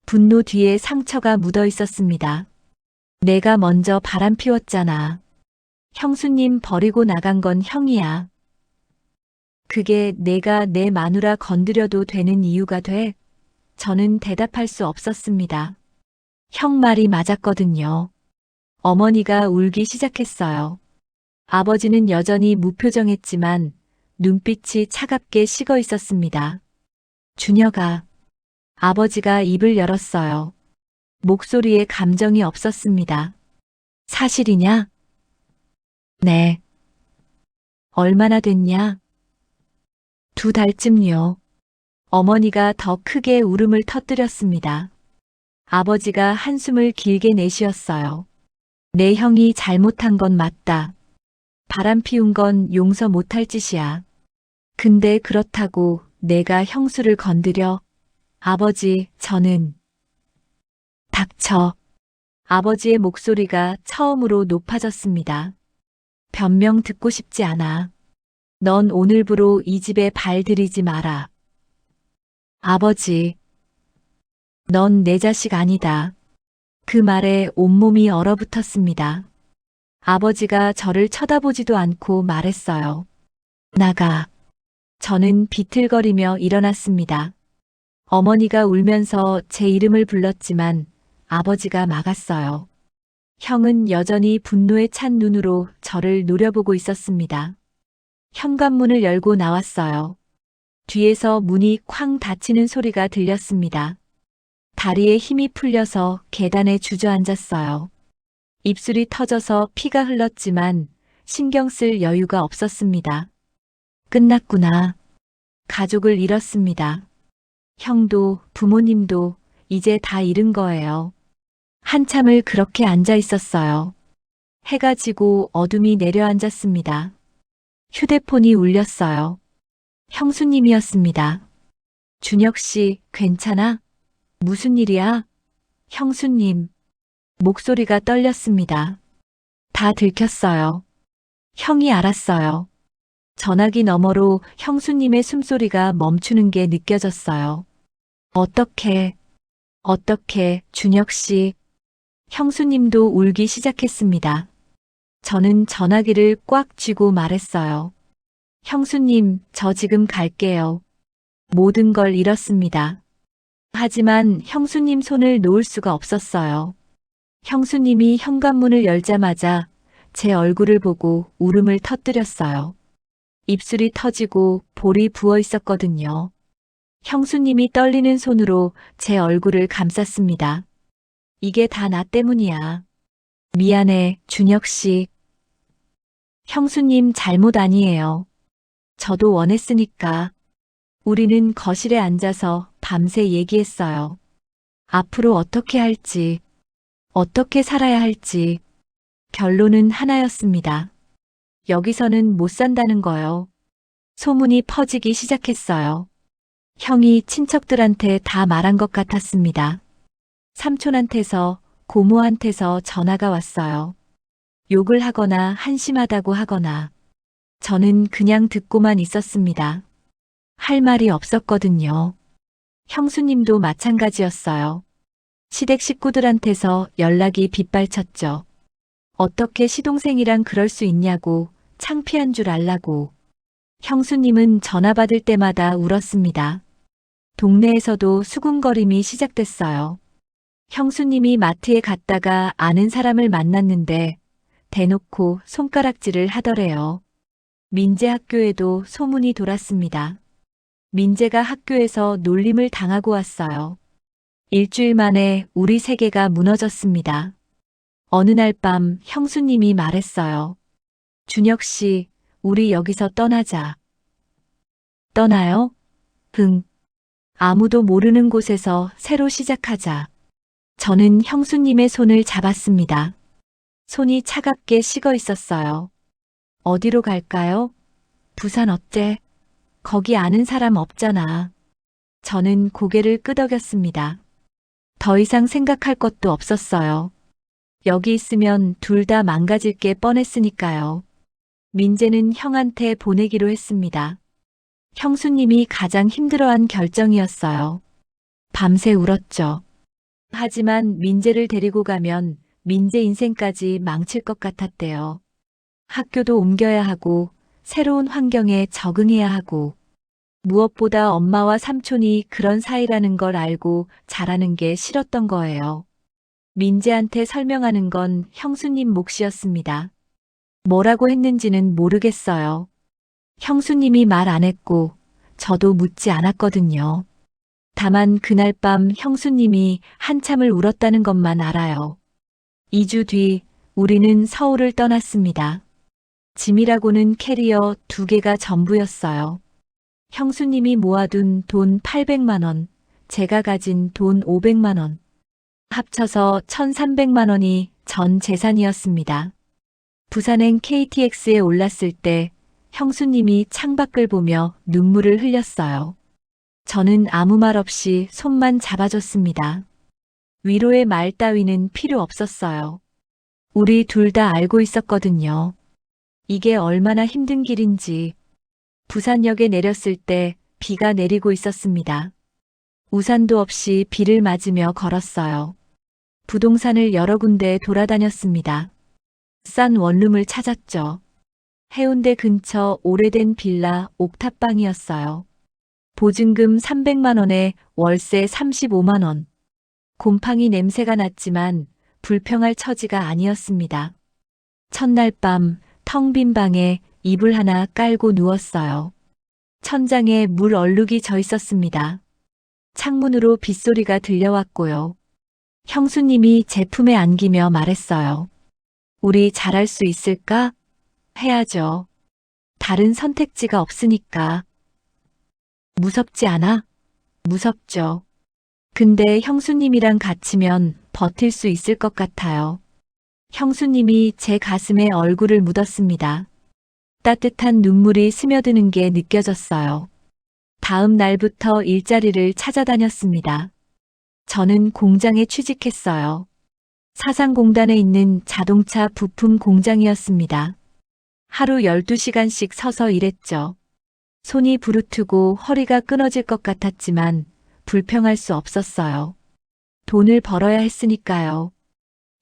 분노 뒤에 상처가 묻어 있었습니다. 내가 먼저 바람 피웠잖아. 형수님 버리고 나간 건 형이야. 그게 내가 내 마누라 건드려도 되는 이유가 돼? 저는 대답할 수 없었습니다. 형 말이 맞았거든요. 어머니가 울기 시작했어요. 아버지는 여전히 무표정했지만 눈빛이 차갑게 식어 있었습니다. 준혁아. 아버지가 입을 열었어요. 목소리에 감정이 없었습니다. 사실이냐? 네. 얼마나 됐냐? 2달쯤요. 어머니가 더 크게 울음을 터뜨렸습니다. 아버지가 한숨을 길게 내쉬었어요. 내 형이 잘못한 건 맞다. 바람 피운 건 용서 못할 짓이야. 근데 그렇다고 내가 형수를 건드려? 아버지, 저는. 닥쳐. 아버지의 목소리가 처음으로 높아졌습니다. 변명 듣고 싶지 않아. 넌 오늘부로 이 집에 발 들이지 마라. 아버지. 넌 내 자식 아니다. 그 말에 온몸이 얼어붙었습니다. 아버지가 저를 쳐다보지도 않고 말했어요. 나가. 저는 비틀거리며 일어났습니다. 어머니가 울면서 제 이름을 불렀지만 아버지가 막았어요. 형은 여전히 분노에 찬 눈으로 저를 노려보고 있었습니다. 현관문을 열고 나왔어요. 뒤에서 문이 쾅 닫히는 소리가 들렸습니다. 다리에 힘이 풀려서 계단에 주저앉았어요. 입술이 터져서 피가 흘렀지만 신경 쓸 여유가 없었습니다. 끝났구나. 가족을 잃었습니다. 형도 부모님도 이제 다 잃은 거예요. 한참을 그렇게 앉아 있었어요. 해가 지고 어둠이 내려앉았습니다. 휴대폰이 울렸어요. 형수님이었습니다. 준혁 씨, 괜찮아? 무슨 일이야? 형수님. 목소리가 떨렸습니다. 다 들켰어요. 형이 알았어요. 전화기 너머로 형수님의 숨소리가 멈추는 게 느껴졌어요. 어떻게, 준혁 씨. 형수님도 울기 시작했습니다. 저는 전화기를 꽉 쥐고 말했어요. 형수님, 저 지금 갈게요. 모든 걸 잃었습니다. 하지만 형수님 손을 놓을 수가 없었어요. 형수님이 현관문을 열자마자 제 얼굴을 보고 울음을 터뜨렸어요. 입술이 터지고 볼이 부어 있었거든요. 형수님이 떨리는 손으로 제 얼굴을 감쌌습니다. 이게 다 나 때문이야. 미안해, 준혁 씨. 형수님 잘못 아니에요. 저도 원했으니까. 우리는 거실에 앉아서 밤새 얘기했어요. 앞으로 어떻게 할지, 어떻게 살아야 할지. 결론은 하나였습니다. 여기서는 못 산다는 거요. 소문이 퍼지기 시작했어요. 형이 친척들한테 다 말한 것 같았습니다. 삼촌한테서, 고모한테서 전화가 왔어요. 욕을 하거나 한심하다고 하거나. 저는 그냥 듣고만 있었습니다. 할 말이 없었거든요. 형수님도 마찬가지였어요. 시댁 식구들한테서 연락이 빗발쳤죠. 어떻게 시동생이랑 그럴 수 있냐고, 창피한 줄 알라고. 형수님은 전화 받을 때마다 울었습니다. 동네에서도 수군거림이 시작됐어요. 형수님이 마트에 갔다가 아는 사람을 만났는데 대놓고 손가락질을 하더래요. 민재 학교에도 소문이 돌았습니다. 민재가 학교에서 놀림을 당하고 왔어요. 일주일 만에 우리 세계가 무너졌습니다. 어느 날 밤 형수님이 말했어요. 준혁 씨, 우리 여기서 떠나자. 떠나요? 응. 아무도 모르는 곳에서 새로 시작하자. 저는 형수님의 손을 잡았습니다. 손이 차갑게 식어 있었어요. 어디로 갈까요? 부산 어때? 거기 아는 사람 없잖아. 저는 고개를 끄덕였습니다. 더 이상 생각할 것도 없었어요. 여기 있으면 둘 다 망가질 게 뻔했으니까요. 민재는 형한테 보내기로 했습니다. 형수님이 가장 힘들어한 결정이었어요. 밤새 울었죠. 하지만 민재를 데리고 가면 민재 인생까지 망칠 것 같았대요. 학교도 옮겨야 하고 새로운 환경에 적응해야 하고 무엇보다 엄마와 삼촌이 그런 사이라는 걸 알고 잘하는 게 싫었던 거예요. 민재한테 설명하는 건 형수님 몫이었습니다. 뭐라고 했는지는 모르겠어요. 형수님이 말 안 했고 저도 묻지 않았거든요. 다만 그날 밤 형수님이 한참을 울었다는 것만 알아요. 2주 뒤 우리는 서울을 떠났습니다. 짐이라고는 캐리어 2개가 전부였어요. 형수님이 모아둔 돈 800만 원, 제가 가진 돈 500만 원. 합쳐서 1,300만 원이 전 재산이었습니다. 부산행 KTX에 올랐을 때 형수님이 창밖을 보며 눈물을 흘렸어요. 저는 아무 말 없이 손만 잡아줬습니다. 위로의 말 따위는 필요 없었어요. 우리 둘 다 알고 있었거든요. 이게 얼마나 힘든 길인지. 부산역에 내렸을 때 비가 내리고 있었습니다. 우산도 없이 비를 맞으며 걸었어요. 부동산을 여러 군데 돌아다녔습니다. 싼 원룸을 찾았죠. 해운대 근처 오래된 빌라 옥탑방이었어요. 보증금 300만 원에 월세 35만 원. 곰팡이 냄새가 났지만 불평할 처지가 아니었습니다. 첫날 밤 텅 빈 방에 이불 하나 깔고 누웠어요. 천장에 물 얼룩이 져 있었습니다. 창문으로 빗소리가 들려왔고요. 형수님이 제 품에 안기며 말했어요. 우리 잘할 수 있을까? 해야죠. 다른 선택지가 없으니까. 무섭지 않아? 무섭죠. 근데 형수님이랑 갇히면 버틸 수 있을 것 같아요. 형수님이 제 가슴에 얼굴을 묻었습니다. 따뜻한 눈물이 스며드는 게 느껴졌어요. 다음 날부터 일자리를 찾아다녔습니다. 저는 공장에 취직했어요. 사상공단에 있는 자동차 부품 공장이었습니다. 하루 12시간씩 서서 일했죠. 손이 부르트고 허리가 끊어질 것 같았지만 불평할 수 없었어요. 돈을 벌어야 했으니까요.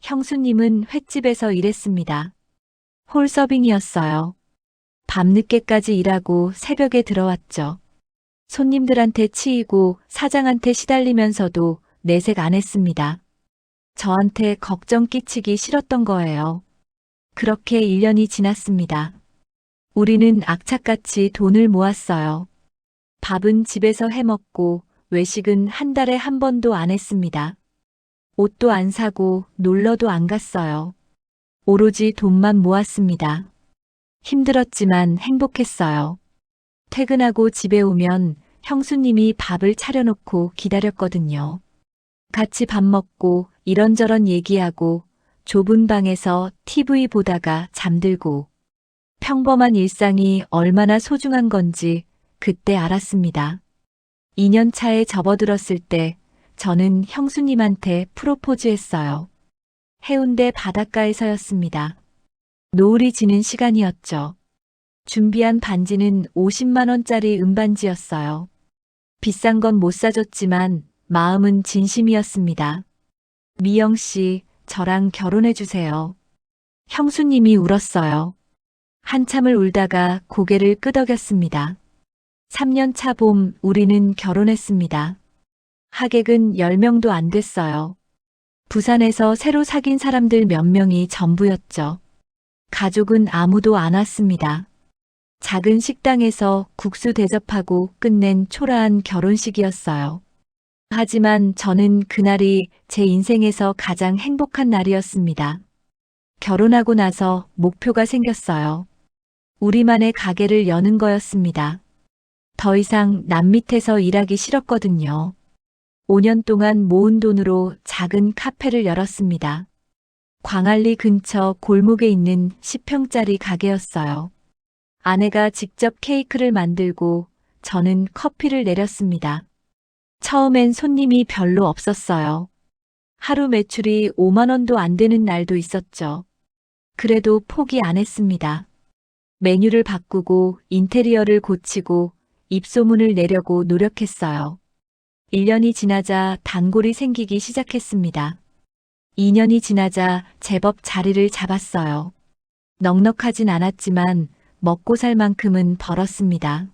형수님은 횟집에서 일했습니다. 홀서빙이었어요. 밤늦게까지 일하고 새벽에 들어왔죠. 손님들한테 치이고 사장한테 시달리면서도 내색 안 했습니다. 저한테 걱정 끼치기 싫었던 거예요. 그렇게 1년이 지났습니다. 우리는 악착같이 돈을 모았어요. 밥은 집에서 해먹고 외식은 한 달에 한 번도 안 했습니다. 옷도 안 사고 놀러도 안 갔어요. 오로지 돈만 모았습니다. 힘들었지만 행복했어요. 퇴근하고 집에 오면 형수님이 밥을 차려놓고 기다렸거든요. 같이 밥 먹고 이런저런 얘기하고 좁은 방에서 TV 보다가 잠들고 평범한 일상이 얼마나 소중한 건지 그때 알았습니다. 2년 차에 접어들었을 때 저는 형수님한테 프로포즈했어요. 해운대 바닷가에서였습니다. 노을이 지는 시간이었죠. 준비한 반지는 50만 원짜리 은반지였어요. 비싼 건 못 사줬지만 마음은 진심이었습니다. 미영 씨, 저랑 결혼해 주세요. 형수님이 울었어요. 한참을 울다가 고개를 끄덕였습니다. 3년 차 봄 우리는 결혼했습니다. 하객은 10명도 안 됐어요. 부산에서 새로 사귄 사람들 몇 명이 전부였죠. 가족은 아무도 안 왔습니다. 작은 식당에서 국수 대접하고 끝낸 초라한 결혼식이었어요. 하지만 저는 그날이 제 인생에서 가장 행복한 날이었습니다. 결혼하고 나서 목표가 생겼어요. 우리만의 가게를 여는 거였습니다. 더 이상 남 밑에서 일하기 싫었거든요. 5년 동안 모은 돈으로 작은 카페를 열었습니다. 광안리 근처 골목에 있는 10평짜리 가게였어요. 아내가 직접 케이크를 만들고 저는 커피를 내렸습니다. 처음엔 손님이 별로 없었어요. 하루 매출이 5만 원도 안 되는 날도 있었죠. 그래도 포기 안 했습니다. 메뉴를 바꾸고 인테리어를 고치고 입소문을 내려고 노력했어요. 1년이 지나자 단골이 생기기 시작했습니다. 2년이 지나자 제법 자리를 잡았어요. 넉넉하진 않았지만 먹고 살 만큼은 벌었습니다.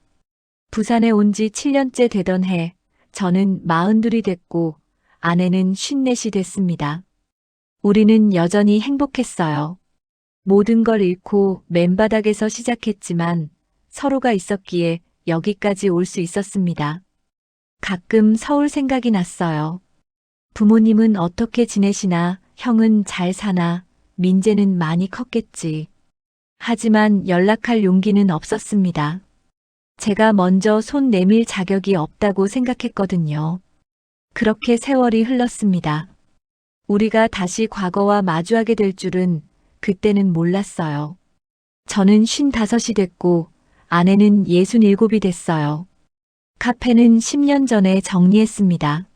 부산에 온 지 7년째 되던 해, 저는 42이 됐고 아내는 54이 됐습니다. 우리는 여전히 행복했어요. 모든 걸 잃고 맨바닥에서 시작했지만 서로가 있었기에 여기까지 올 수 있었습니다. 가끔 서울 생각이 났어요. 부모님은 어떻게 지내시나, 형은 잘 사나, 민재는 많이 컸겠지. 하지만 연락할 용기는 없었습니다. 제가 먼저 손 내밀 자격이 없다고 생각했거든요. 그렇게 세월이 흘렀습니다. 우리가 다시 과거와 마주하게 될 줄은 그때는 몰랐어요. 저는 55이 됐고 아내는 67이 됐어요. 카페는 10년 전에 정리했습니다.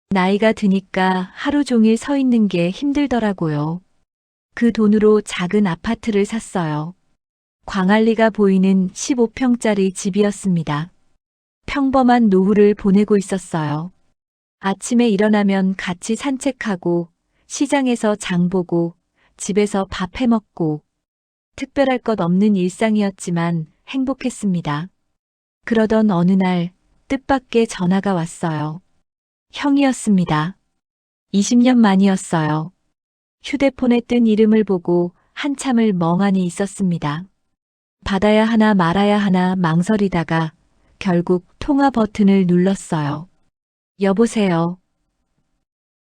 나이가 드니까 하루 종일 서 있는 게 힘들더라고요. 그 돈으로 작은 아파트를 샀어요. 광안리가 보이는 15평짜리 집이었습니다. 평범한 노후를 보내고 있었어요. 아침에 일어나면 같이 산책하고, 시장에서 장 보고, 집에서 밥 해 먹고, 특별할 것 없는 일상이었지만 행복했습니다. 그러던 어느 날 뜻밖의 전화가 왔어요. 형이었습니다. 20년 만이었어요. 휴대폰에 뜬 이름을 보고 한참을 멍하니 있었습니다. 받아야 하나 말아야 하나 망설이다가 결국 통화 버튼을 눌렀어요. 여보세요.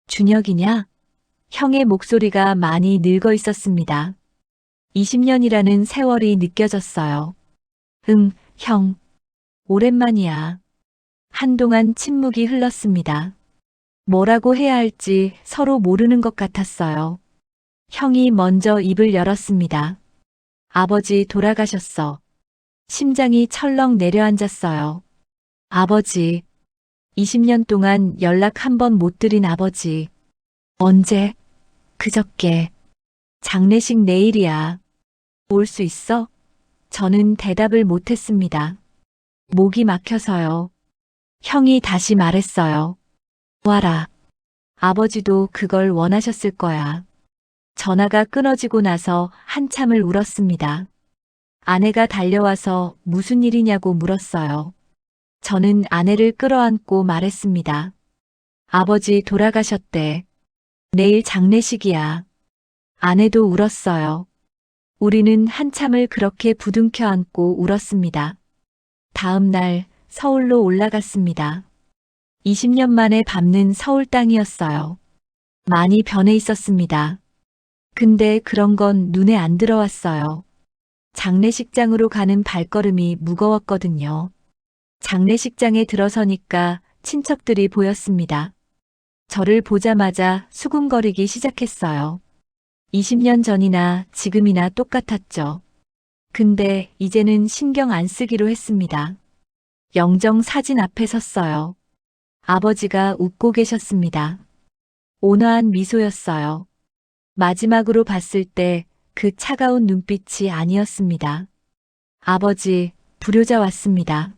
준혁이냐? 형의 목소리가 많이 늙어 있었습니다. 20년이라는 세월이 느껴졌어요. 형. 오랜만이야. 한동안 침묵이 흘렀습니다. 뭐라고 해야 할지 서로 모르는 것 같았어요. 형이 먼저 입을 열었습니다. 아버지 돌아가셨어. 심장이 철렁 내려앉았어요. 아버지. 20년 동안 연락 한 번 못 드린 아버지. 언제? 그저께. 장례식 내일이야. 올 수 있어? 저는 대답을 못했습니다. 목이 막혀서요. 형이 다시 말했어요. 와라. 아버지도 그걸 원하셨을 거야. 전화가 끊어지고 나서 한참을 울었습니다. 아내가 달려와서 무슨 일이냐고 물었어요. 저는 아내를 끌어안고 말했습니다. 아버지 돌아가셨대. 내일 장례식이야. 아내도 울었어요. 우리는 한참을 그렇게 부둥켜 안고 울었습니다. 다음 날 서울로 올라갔습니다. 20년 만에 밟는 서울 땅이었어요. 많이 변해 있었습니다. 근데 그런 건 눈에 안 들어왔어요. 장례식장으로 가는 발걸음이 무거웠거든요. 장례식장에 들어서니까 친척들이 보였습니다. 저를 보자마자 수군거리기 시작했어요. 20년 전이나 지금이나 똑같았죠. 근데 이제는 신경 안 쓰기로 했습니다. 영정 사진 앞에 섰어요. 아버지가 웃고 계셨습니다. 온화한 미소였어요. 마지막으로 봤을 때 그 차가운 눈빛이 아니었습니다. 아버지, 불효자 왔습니다.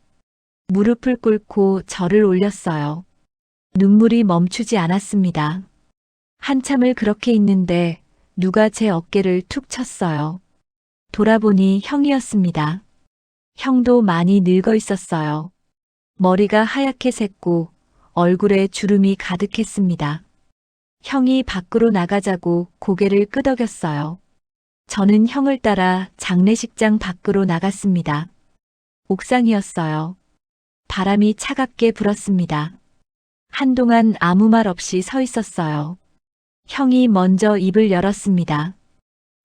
무릎을 꿇고 절을 올렸어요. 눈물이 멈추지 않았습니다. 한참을 그렇게 있는데 누가 제 어깨를 툭 쳤어요. 돌아보니 형이었습니다. 형도 많이 늙어 있었어요. 머리가 하얗게 샜고 얼굴에 주름이 가득했습니다. 형이 밖으로 나가자고 고개를 끄덕였어요. 저는 형을 따라 장례식장 밖으로 나갔습니다. 옥상이었어요. 바람이 차갑게 불었습니다. 한동안 아무 말 없이 서 있었어요. 형이 먼저 입을 열었습니다.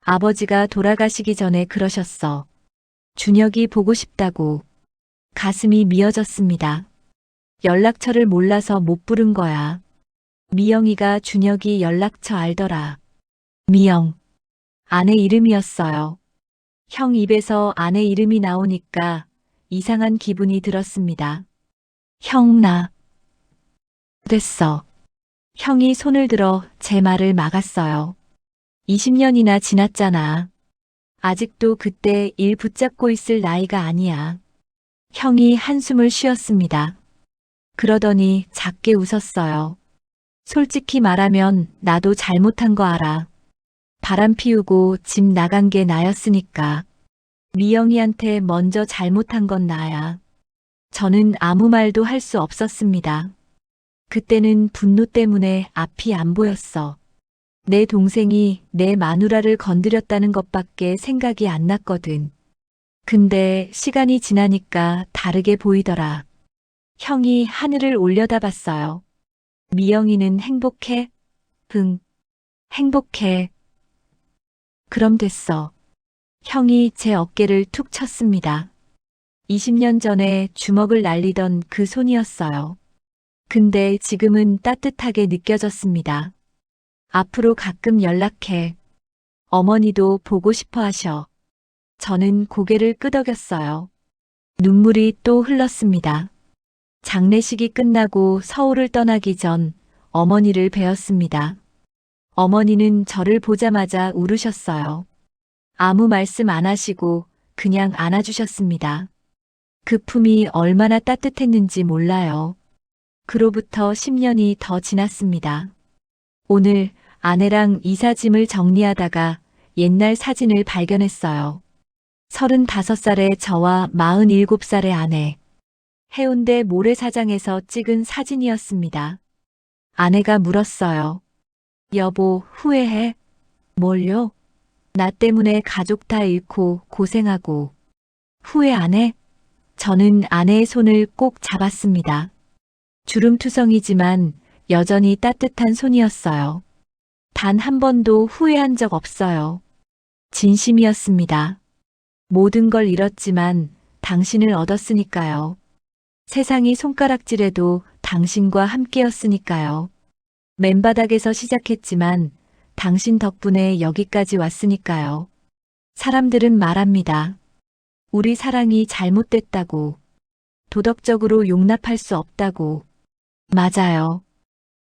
아버지가 돌아가시기 전에 그러셨어. 준혁이 보고 싶다고. 가슴이 미어졌습니다. 연락처를 몰라서 못 부른 거야. 미영이가 준혁이 연락처 알더라. 미영. 아내 이름이었어요. 형 입에서 아내 이름이 나오니까 이상한 기분이 들었습니다. 형 나. 됐어. 형이 손을 들어 제 말을 막았어요. 20년이나 지났잖아. 아직도 그때 일 붙잡고 있을 나이가 아니야. 형이 한숨을 쉬었습니다. 그러더니 작게 웃었어요. 솔직히 말하면 나도 잘못한 거 알아. 바람 피우고 집 나간 게 나였으니까. 미영이한테 먼저 잘못한 건 나야. 저는 아무 말도 할 수 없었습니다. 그때는 분노 때문에 앞이 안 보였어. 내 동생이 내 마누라를 건드렸다는 것밖에 생각이 안 났거든. 근데 시간이 지나니까 다르게 보이더라. 형이 하늘을 올려다봤어요. 미영이는 행복해? 응, 행복해. 그럼 됐어. 형이 제 어깨를 툭 쳤습니다. 20년 전에 주먹을 날리던 그 손이었어요. 근데 지금은 따뜻하게 느껴졌습니다. 앞으로 가끔 연락해. 어머니도 보고 싶어 하셔. 저는 고개를 끄덕였어요. 눈물이 또 흘렀습니다. 장례식이 끝나고 서울을 떠나기 전 어머니를 뵈었습니다. 어머니는 저를 보자마자 울으셨어요. 아무 말씀 안 하시고 그냥 안아주셨습니다. 그 품이 얼마나 따뜻했는지 몰라요. 그로부터 10년이 더 지났습니다. 오늘 아내랑 이사짐을 정리하다가 옛날 사진을 발견했어요. 35살의 저와 47살의 아내. 해운대 모래사장에서 찍은 사진이었습니다. 아내가 물었어요. 여보, 후회해? 뭘요? 나 때문에 가족 다 잃고 고생하고. 후회 안 해? 저는 아내의 손을 꼭 잡았습니다. 주름투성이지만 여전히 따뜻한 손이었어요. 단 한 번도 후회한 적 없어요. 진심이었습니다. 모든 걸 잃었지만 당신을 얻었으니까요. 세상이 손가락질해도 당신과 함께였으니까요. 맨바닥에서 시작했지만 당신 덕분에 여기까지 왔으니까요. 사람들은 말합니다. 우리 사랑이 잘못됐다고. 도덕적으로 용납할 수 없다고. 맞아요.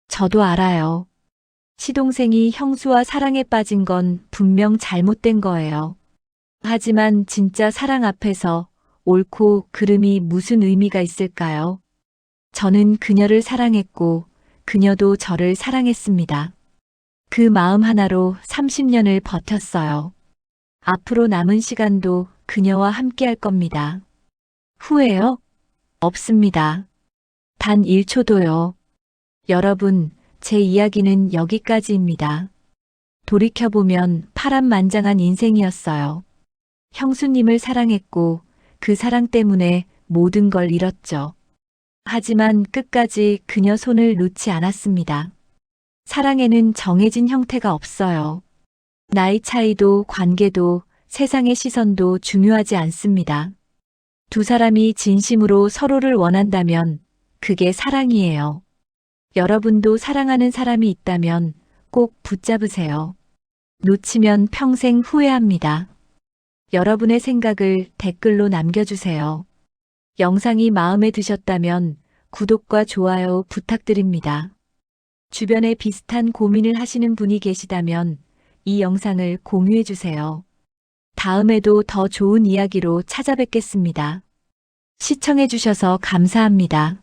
저도 알아요. 시동생이 형수와 사랑에 빠진 건 분명 잘못된 거예요. 하지만 진짜 사랑 앞에서 옳고 그름이 무슨 의미가 있을까요? 저는 그녀를 사랑했고 그녀도 저를 사랑했습니다. 그 마음 하나로 30년을 버텼어요. 앞으로 남은 시간도 그녀와 함께 할 겁니다. 후회요? 없습니다. 단 1초도요. 여러분, 제 이야기는 여기까지입니다. 돌이켜보면 파란만장한 인생이었어요. 형수님을 사랑했고 그 사랑 때문에 모든 걸 잃었죠. 하지만 끝까지 그녀 손을 놓지 않았습니다. 사랑에는 정해진 형태가 없어요. 나이 차이도 관계도 세상의 시선도 중요하지 않습니다. 두 사람이 진심으로 서로를 원한다면 그게 사랑이에요. 여러분도 사랑하는 사람이 있다면 꼭 붙잡으세요. 놓치면 평생 후회합니다. 여러분의 생각을 댓글로 남겨주세요. 영상이 마음에 드셨다면 구독과 좋아요 부탁드립니다. 주변에 비슷한 고민을 하시는 분이 계시다면 이 영상을 공유해주세요. 다음에도 더 좋은 이야기로 찾아뵙겠습니다. 시청해주셔서 감사합니다.